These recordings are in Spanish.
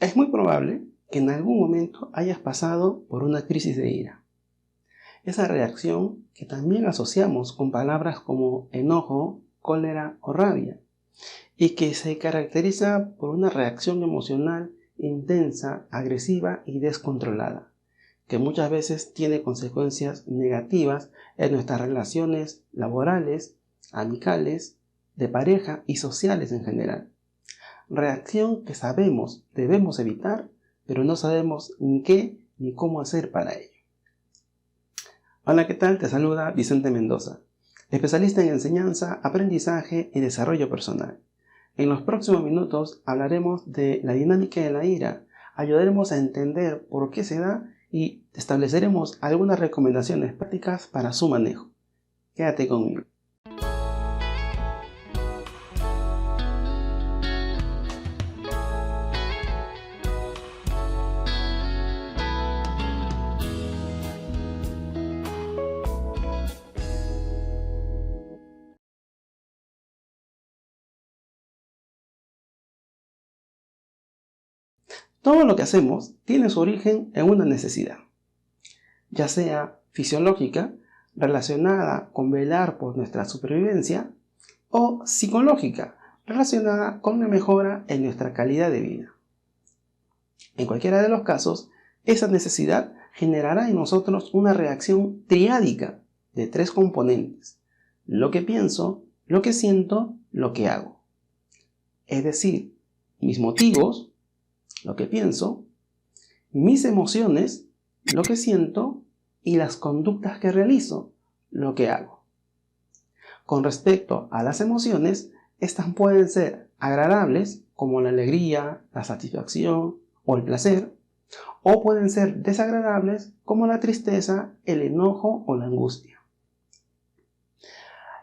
Es muy probable que en algún momento hayas pasado por una crisis de ira. Esa reacción que también asociamos con palabras como enojo, cólera o rabia, y que se caracteriza por una reacción emocional intensa, agresiva y descontrolada, que muchas veces tiene consecuencias negativas en nuestras relaciones laborales, amicales, de pareja y sociales en general. Reacción que sabemos debemos evitar, pero no sabemos ni qué ni cómo hacer para ello. Hola, ¿qué tal? Te saluda Vicente Mendoza, especialista en enseñanza, aprendizaje y desarrollo personal. En los próximos minutos hablaremos de la dinámica de la ira, ayudaremos a entender por qué se da y estableceremos algunas recomendaciones prácticas para su manejo. Quédate conmigo. Todo lo que hacemos tiene su origen en una necesidad, ya sea fisiológica, relacionada con velar por nuestra supervivencia, o psicológica, relacionada con la mejora en nuestra calidad de vida. En cualquiera de los casos, esa necesidad generará en nosotros una reacción triádica de 3 componentes: lo que pienso, lo que siento, lo que hago. Es decir, mis motivos, lo que pienso, mis emociones, lo que siento, y las conductas que realizo, lo que hago. Con respecto a las emociones, estas pueden ser agradables, como la alegría, la satisfacción o el placer, o pueden ser desagradables, como la tristeza, el enojo o la angustia.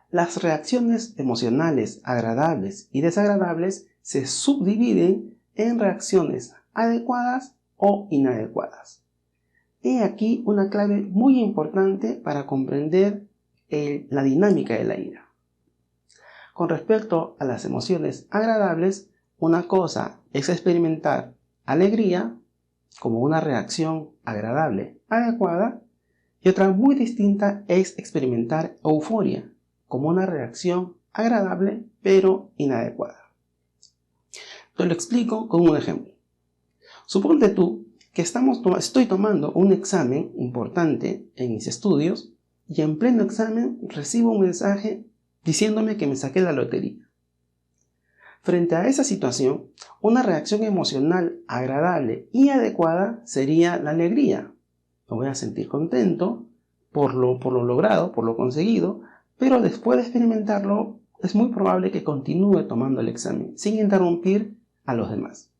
Las reacciones emocionales agradables y desagradables se subdividen en reacciones adecuadas o inadecuadas. He aquí una clave muy importante para comprender la dinámica de la ira. Con respecto a las emociones agradables, una cosa es experimentar alegría como una reacción agradable, adecuada, y otra muy distinta es experimentar euforia como una reacción agradable pero inadecuada. Te lo explico con un ejemplo. Suponte tú que estoy tomando un examen importante en mis estudios y en pleno examen recibo un mensaje diciéndome que me saqué la lotería. Frente a esa situación, una reacción emocional agradable y adecuada sería la alegría. Me voy a sentir contento por lo logrado, por lo conseguido, pero después de experimentarlo es muy probable que continúe tomando el examen sin interrumpir a los demás.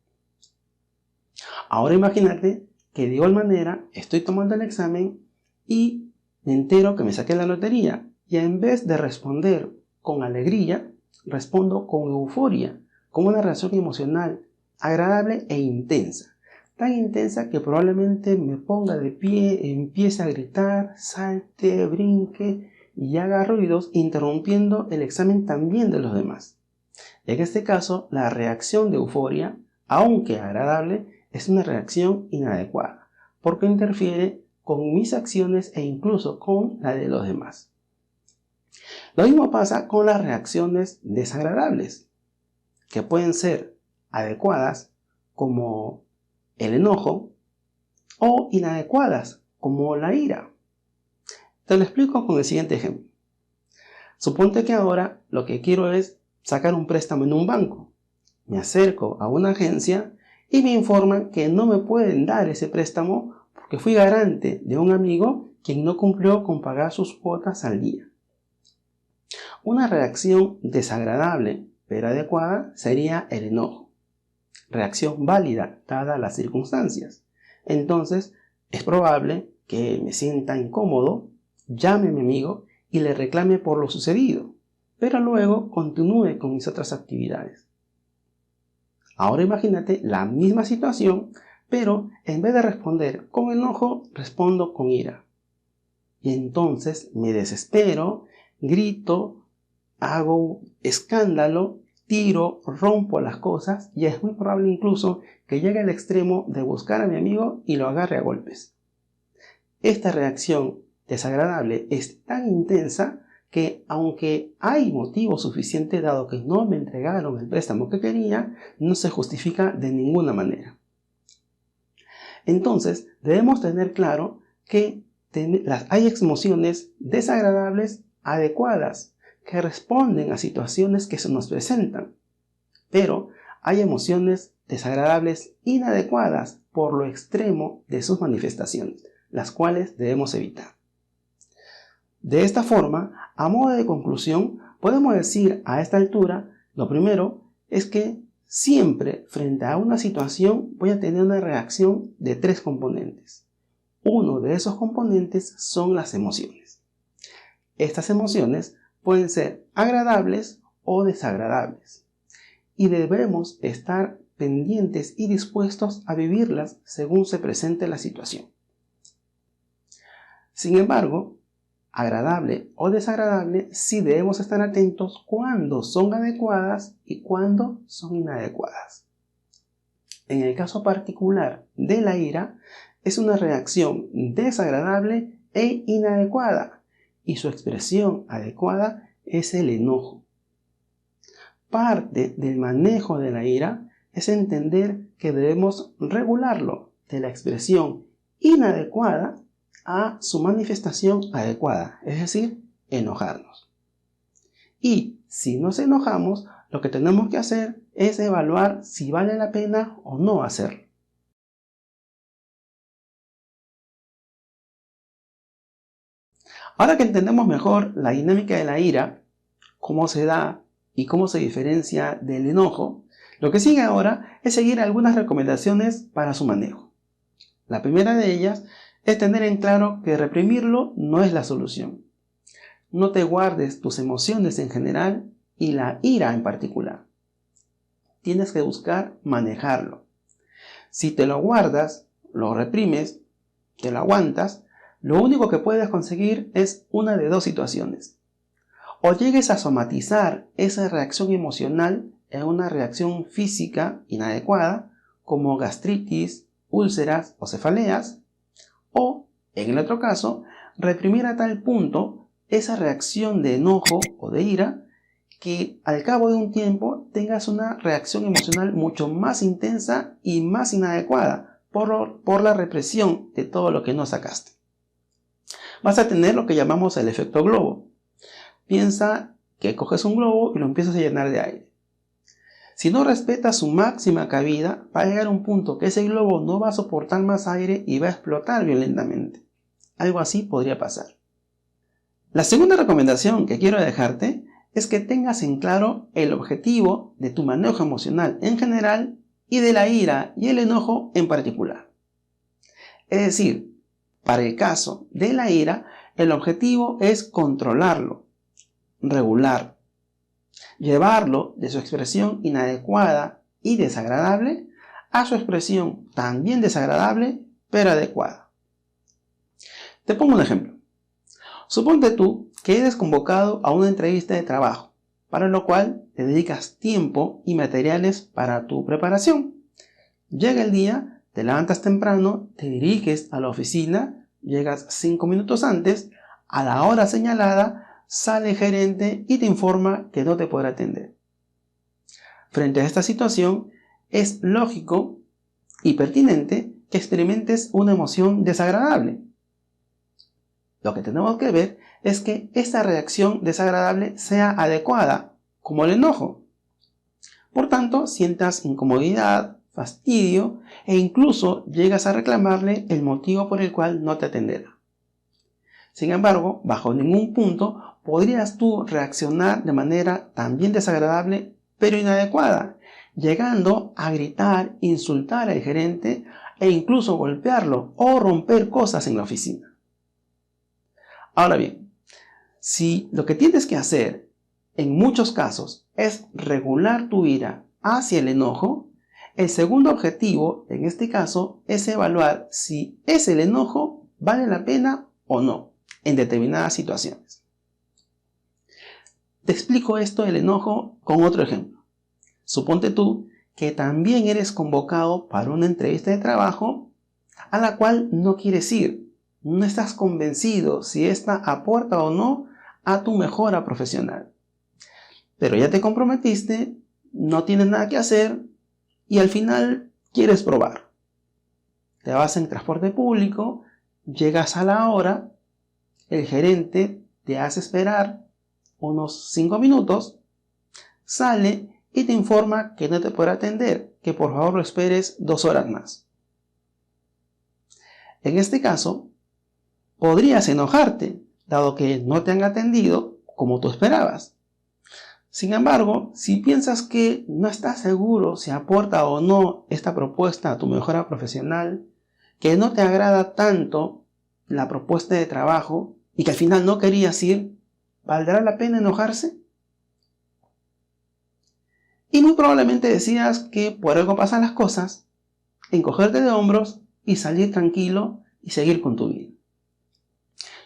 Ahora imagínate que de igual manera estoy tomando el examen y me entero que me saqué la lotería, y en vez de responder con alegría, respondo con euforia, con una reacción emocional agradable e intensa. Tan intensa que probablemente me ponga de pie, empiece a gritar, salte, brinque y haga ruidos, interrumpiendo el examen también de los demás. En este caso, la reacción de euforia, aunque agradable, es una reacción inadecuada, porque interfiere con mis acciones e incluso con la de los demás. Lo mismo pasa con las reacciones desagradables, que pueden ser adecuadas, como el enojo, o inadecuadas, como la ira. Te lo explico con el siguiente ejemplo. Suponte que ahora lo que quiero es sacar un préstamo en un banco. Me acerco a una agencia y me informan que no me pueden dar ese préstamo porque fui garante de un amigo quien no cumplió con pagar sus cuotas al día. Una reacción desagradable pero adecuada sería el enojo. Reacción válida dadas las circunstancias. Entonces es probable que me sienta incómodo, llame a mi amigo y le reclame por lo sucedido, pero luego continúe con mis otras actividades. Ahora imagínate la misma situación, pero en vez de responder con enojo, respondo con ira. Y entonces me desespero, grito, hago escándalo tiro, rompo las cosas y es muy probable incluso que llegue al extremo de buscar a mi amigo y lo agarre a golpes. Esta reacción desagradable es tan intensa que aunque hay motivo suficiente dado que no me entregaron el préstamo que quería, no se justifica de ninguna manera. Entonces debemos tener claro que hay emociones desagradables adecuadas que responden a situaciones que se nos presentan, pero hay emociones desagradables inadecuadas por lo extremo de sus manifestaciones, las cuales debemos evitar. De esta forma, a modo de conclusión, podemos decir a esta altura, lo primero es que siempre frente a una situación voy a tener una reacción de 3 componentes. Uno de esos componentes son las emociones. Estas emociones pueden ser agradables o desagradables y debemos estar pendientes y dispuestos a vivirlas según se presente la situación. Sin embargo, agradable o desagradable, sí debemos estar atentos cuando son adecuadas y cuando son inadecuadas. En el caso particular de la ira, es una reacción desagradable e inadecuada y su expresión adecuada es el enojo. Parte del manejo de la ira es entender que debemos regularlo de la expresión inadecuada a su manifestación adecuada, es decir, enojarnos. Y si nos enojamos, lo que tenemos que hacer es evaluar si vale la pena o no hacerlo. Ahora que entendemos mejor la dinámica de la ira, cómo se da y cómo se diferencia del enojo, lo que sigue ahora es seguir algunas recomendaciones para su manejo. La primera de ellas es tener en claro que reprimirlo no es la solución. No te guardes tus emociones en general y la ira en particular. Tienes que buscar manejarlo. Si te lo guardas, lo reprimes, te lo aguantas, lo único que puedes conseguir es una de 2 situaciones. O llegues a somatizar esa reacción emocional en una reacción física inadecuada, como gastritis, úlceras o cefaleas, o, en el otro caso, reprimir a tal punto esa reacción de enojo o de ira que al cabo de un tiempo tengas una reacción emocional mucho más intensa y más inadecuada por la represión de todo lo que no sacaste. Vas a tener lo que llamamos el efecto globo. Piensa que coges un globo y lo empiezas a llenar de aire. Si no respetas su máxima cabida, va a llegar a un punto que ese globo no va a soportar más aire y va a explotar violentamente. Algo así podría pasar. La segunda recomendación que quiero dejarte es que tengas en claro el objetivo de tu manejo emocional en general y de la ira y el enojo en particular. Es decir, para el caso de la ira, el objetivo es controlarlo, regularlo, llevarlo de su expresión inadecuada y desagradable a su expresión también desagradable pero adecuada. Te pongo un ejemplo. Suponte tú que eres convocado a una entrevista de trabajo, para lo cual te dedicas tiempo y materiales para tu preparación. Llega el día, te levantas temprano, te diriges a la oficina, llegas 5 minutos antes, a la hora señalada, sale el gerente y te informa que no te podrá atender. Frente a esta situación, es lógico y pertinente que experimentes una emoción desagradable. Lo que tenemos que ver es que esta reacción desagradable sea adecuada, como el enojo. Por tanto, sientas incomodidad, fastidio e incluso llegas a reclamarle el motivo por el cual no te atenderá. Sin embargo, bajo ningún punto podrías tú reaccionar de manera también desagradable pero inadecuada, llegando a gritar, insultar al gerente e incluso golpearlo o romper cosas en la oficina. Ahora bien, si lo que tienes que hacer en muchos casos es regular tu ira hacia el enojo, el segundo objetivo en este caso es evaluar si el enojo vale la pena o no en determinadas situaciones. Te explico esto del enojo con otro ejemplo. Suponte tú que también eres convocado para una entrevista de trabajo a la cual no quieres ir. No estás convencido si esta aporta o no a tu mejora profesional. Pero ya te comprometiste, no tienes nada que hacer y al final quieres probar. Te vas en transporte público, llegas a la hora, el gerente te hace esperar unos 5 minutos, sale y te informa que no te podrá atender, que por favor lo esperes 2 horas más. En este caso, podrías enojarte, dado que no te han atendido como tú esperabas. Sin embargo, si piensas que no estás seguro si aporta o no esta propuesta a tu mejora profesional, que no te agrada tanto la propuesta de trabajo y que al final no querías ir, ¿valdrá la pena enojarse? Y muy probablemente decías que por algo pasan las cosas, encogerte de hombros y salir tranquilo y seguir con tu vida.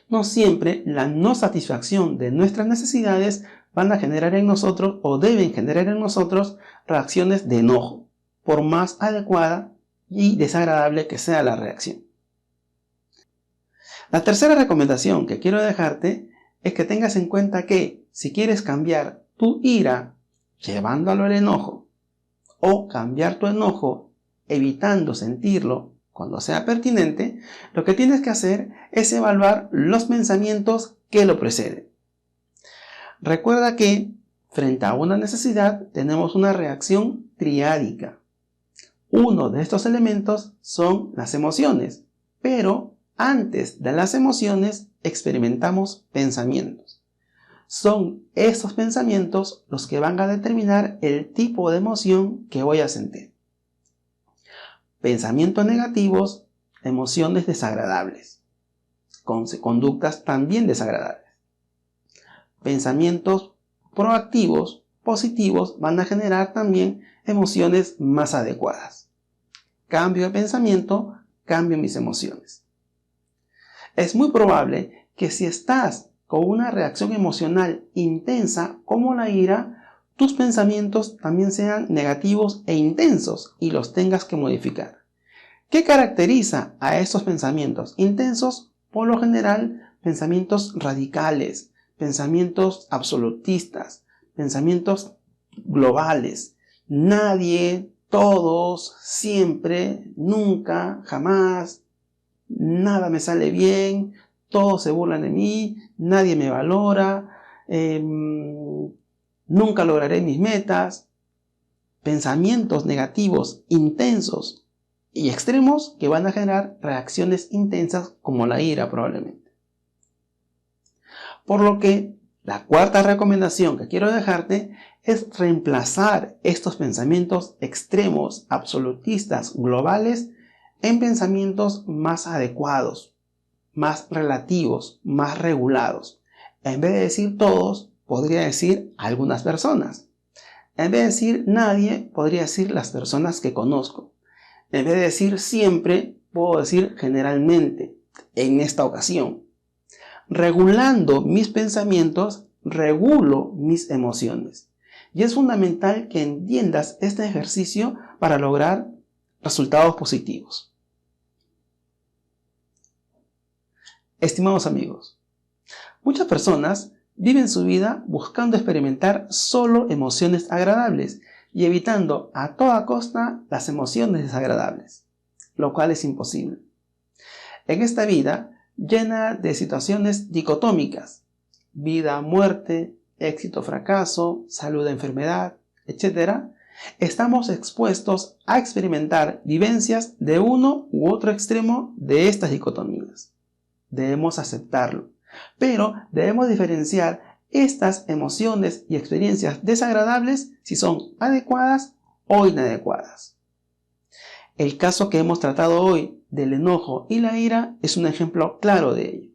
No siempre la no satisfacción de nuestras necesidades van a generar en nosotros o deben generar en nosotros reacciones de enojo, por más adecuada y desagradable que sea la reacción. La tercera recomendación que quiero dejarte es que tengas en cuenta que si quieres cambiar tu ira llevándolo al enojo o cambiar tu enojo evitando sentirlo cuando sea pertinente, lo que tienes que hacer es evaluar los pensamientos que lo preceden. Recuerda que frente a una necesidad tenemos una reacción triádica. Uno de estos elementos son las emociones, pero antes de las emociones experimentamos pensamientos. Son esos pensamientos los que van a determinar el tipo de emoción que voy a sentir. Pensamientos negativos, emociones desagradables, conductas también desagradables. Pensamientos proactivos, positivos, van a generar también emociones más adecuadas. Cambio de pensamiento, cambio mis emociones. Es muy probable que si estás con una reacción emocional intensa como la ira, tus pensamientos también sean negativos e intensos y los tengas que modificar. ¿Qué caracteriza a estos pensamientos intensos? Por lo general, pensamientos radicales, pensamientos absolutistas, pensamientos globales. Nadie, todos, siempre, nunca, jamás, nada me sale bien, todos se burlan de mí, nadie me valora, nunca lograré mis metas. Pensamientos negativos, intensos y extremos que van a generar reacciones intensas como la ira probablemente. Por lo que la cuarta recomendación que quiero dejarte es reemplazar estos pensamientos extremos, absolutistas, globales en pensamientos más adecuados, más relativos, más regulados. En vez de decir todos, podría decir algunas personas. En vez de decir nadie, podría decir las personas que conozco. En vez de decir siempre, puedo decir generalmente, en esta ocasión. Regulando mis pensamientos, regulo mis emociones. Y es fundamental que entiendas este ejercicio para lograr resultados positivos. Estimados amigos, muchas personas viven su vida buscando experimentar solo emociones agradables y evitando a toda costa las emociones desagradables, lo cual es imposible. En esta vida llena de situaciones dicotómicas, vida, muerte, éxito, fracaso, salud, enfermedad, etc., estamos expuestos a experimentar vivencias de uno u otro extremo de estas dicotomías. Debemos aceptarlo, pero debemos diferenciar estas emociones y experiencias desagradables si son adecuadas o inadecuadas. El caso que hemos tratado hoy del enojo y la ira es un ejemplo claro de ello.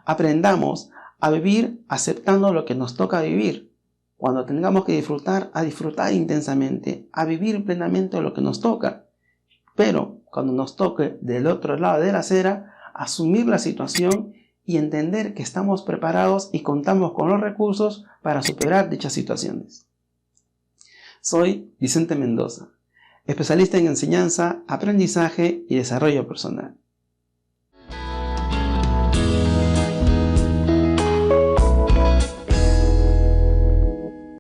Aprendamos a vivir aceptando lo que nos toca vivir. Cuando tengamos que disfrutar, a disfrutar intensamente, a vivir plenamente lo que nos toca. Pero cuando nos toque del otro lado de la acera, asumir la situación y entender que estamos preparados y contamos con los recursos para superar dichas situaciones. Soy Vicente Mendoza, especialista en enseñanza, aprendizaje y desarrollo personal.